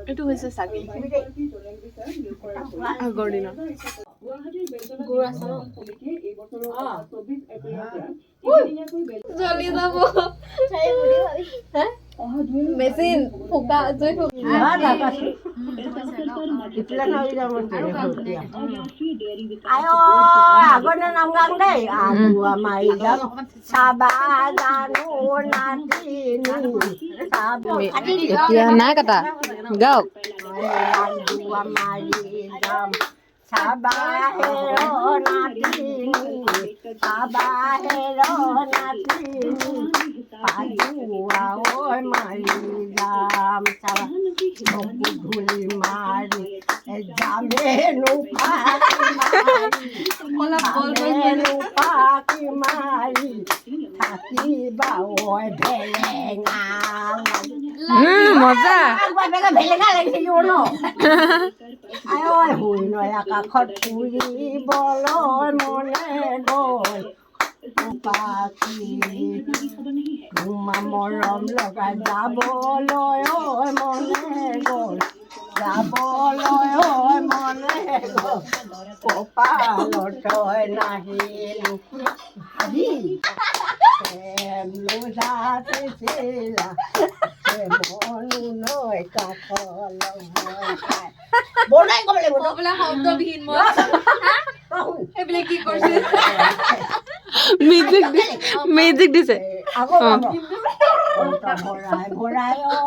এইটো হৈছে চাগে আগৰ দিনৰ গুড় আছে ন জ্বলি যাব মেচিন ফুকা জুই আগতে নাম গান দেই আলুৱা মাৰি যাম চাবা জানো নাতিনি এতিয়া নাই কটা গাওক আলুৱা মাৰি যাম চাবা হেৰ নাতিনি চাবা হেৰ নাতিনি পাজুৱা ঐ মাৰি যাম চাবা চকু ধুলি মাৰি যামেনো পাকি মাৰি থাকিবা ঐ ভেলেঙা মজা ভেলেঙা লাগিছিল ন আই শুই নয় আকাশত ফুৰিবলৈ মনে গ'ল পাখি মৰম লগাই যাবলৈ মনে গ'ল যাবলৈ মনে গ'ল কপালত নাহিলো হাৰি যাচিছিলা মনো নয় কাঠল বনাই ক'ব লাগিব শব্দবিহীন মই এইবিলাক কি কৰিছে মিউজিক দিছে ভৰাই ভৰাই ঐ